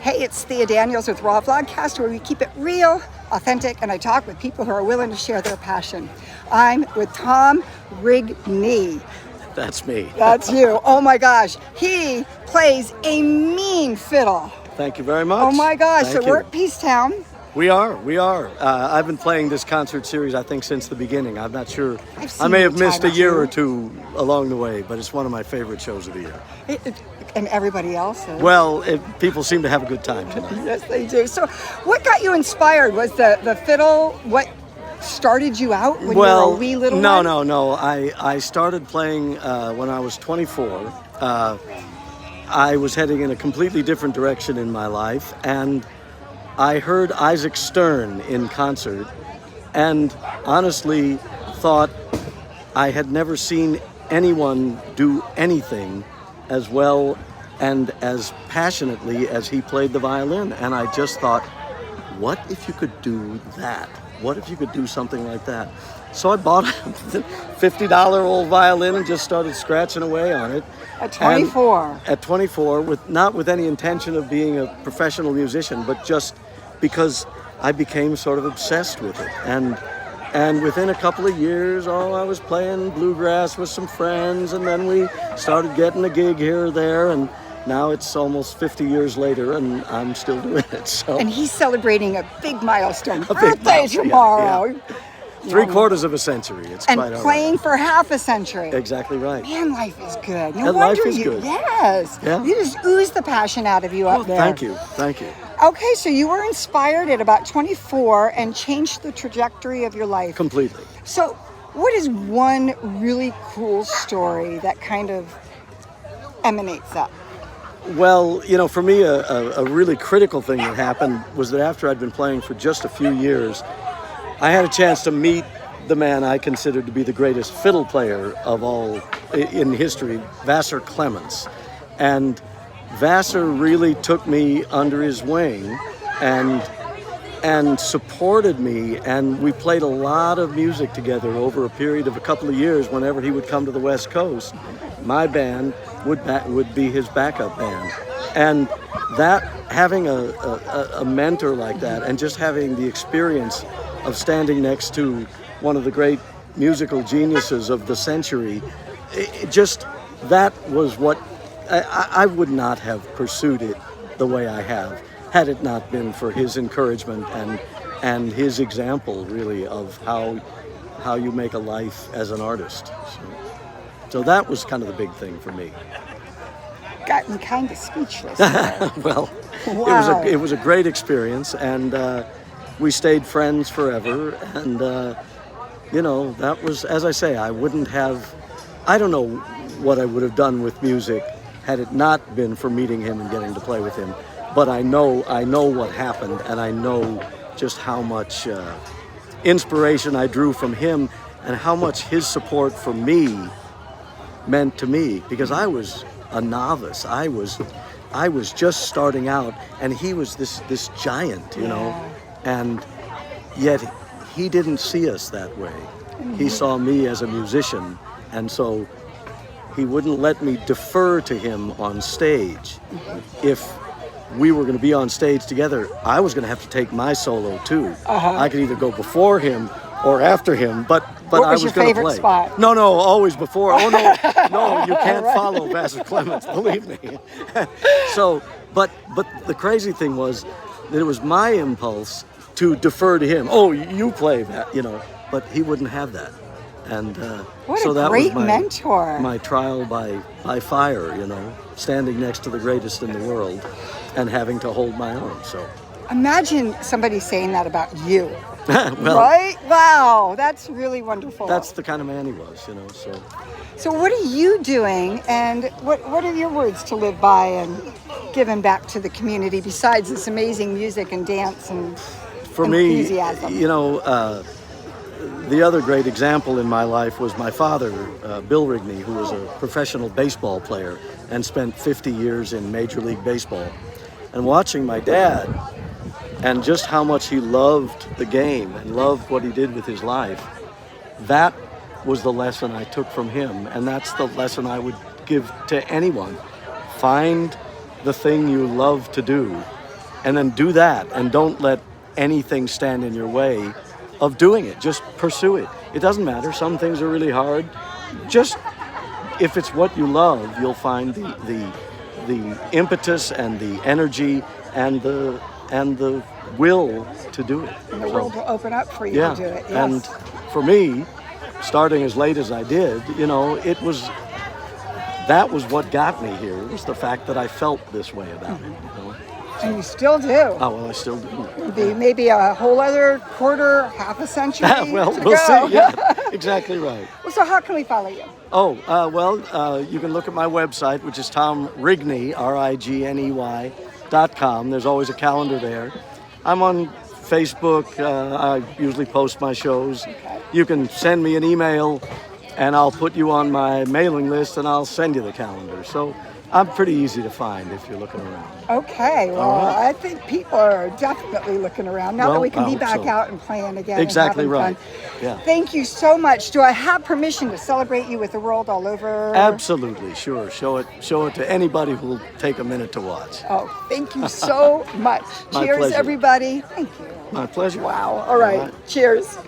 Hey, it's Thea Daniels with R.A.W.Vlogcast, where we keep it real, authentic, and I talk with people who are willing to share their passion. I'm with Tom Rigney. That's me. That's you. Oh my gosh. He plays a mean fiddle. Thank you very much. Oh my gosh. Thank so we're you. at Peacetown. We are. I've been playing this concert series, I think, since the beginning. I'm not sure. I may have missed a year or two along the way, but it's one of my favorite shows of the year. And everybody else is. Well, people seem to have a good time tonight. Yes, they do. So what got you inspired? Was the fiddle what started you out when you were a wee little one? No. I started playing when I was 24. I was heading in a completely different direction in my life, and I heard Isaac Stern in concert and honestly thought I had never seen anyone do anything as well and as passionately as he played the violin. And I just thought, what if you could do that? What if you could do something like that? So I bought a $50 old violin and just started scratching away on it. At 24? At 24, not with any intention of being a professional musician, but just because I became sort of obsessed with it. And within a couple of years, I was playing bluegrass with some friends, and then we started getting a gig here or there, and now it's almost 50 years later, and I'm still doing it. So. And he's celebrating a big milestone. Birthday tomorrow. Yeah. 3/4 of a century. It's and quite all playing right. for half a century. Exactly right. Man, life is good. No and wonder life is you. good. Yes. Yeah. You just ooze the passion out of you up there. Thank you. Okay, so you were inspired at about 24 and changed the trajectory of your life. Completely. So, what is one really cool story that kind of emanates that? Well, for me, a really critical thing that happened was that after I'd been playing for just a few years, I had a chance to meet the man I considered to be the greatest fiddle player of all in history, Vassar Clements. And Vassar really took me under his wing and supported me, and we played a lot of music together over a period of a couple of years. Whenever he would come to the West Coast, my band would be his backup band. And that, having a mentor like that, and just having the experience of standing next to one of the great musical geniuses of the century, that was what I would not have pursued it the way I have had it not been for his encouragement and his example, really, of how you make a life as an artist. So that was kind of the big thing for me. Got me kind of speechless. Well, wow. It was a great experience, and we stayed friends forever. And that was, as I say, I don't know what I would have done with music had it not been for meeting him and getting to play with him. But I know what happened, and I know just how much inspiration I drew from him and how much his support for me meant to me, because I was a novice. I was just starting out, and he was this giant, and yet he didn't see us that way. Mm-hmm. He saw me as a musician, and so he wouldn't let me defer to him on stage. Mm-hmm. If we were going to be on stage together, I was going to have to take my solo too. Uh-huh. I could either go before him or after him, but I was going to play. Spot? No, always before. Oh no, you can't follow Vassar Clements, believe me. So, but the crazy thing was that it was my impulse to defer to him. Oh, you play that, but he wouldn't have that. And so that was mentor. My trial by fire, standing next to the greatest in the world and having to hold my own. So imagine somebody saying that about you. Well, right? Wow, that's really wonderful. That's the kind of man he was, So what are you doing, and what are your words to live by and giving back to the community besides this amazing music and dance and for enthusiasm? Me, the other great example in my life was my father, Bill Rigney, who was a professional baseball player and spent 50 years in Major League Baseball. And watching my dad and just how much he loved the game and loved what he did with his life, that was the lesson I took from him, and that's the lesson I would give to anyone. Find the thing you love to do and then do that, and don't let anything stand in your way of doing it. Just pursue it. It doesn't matter. Some things are really hard. Just, if it's what you love, you'll find the impetus and the energy and the will to do it. And the world will open up for you Yeah. to do it. Yes. And for me, starting as late as I did, that was what got me here. It was the fact that I felt this way about it. And you still do. Oh, well, I still do. Be maybe a whole other quarter, half a century Well, to we'll go. see. Yeah, exactly right. Well, so how can we follow you? Oh, you can look at my website, which is Tom Rigney, RIGNEY.com. There's always a calendar there. I'm on Facebook. I usually post my shows. Okay. You can send me an email, and I'll put you on my mailing list, and I'll send you the calendar. So I'm pretty easy to find if you're looking around. Okay, well, All right. I think people are definitely looking around now that Well, we can I be hope back so. out and playing again. Exactly and having right. Fun. Yeah. Thank you so much. Do I have permission to celebrate you with the world all over? Absolutely, sure. Show it to anybody who will take a minute to watch. Oh, thank you so much. My Cheers, pleasure. everybody. Thank you. My pleasure. Wow. All right. Cheers.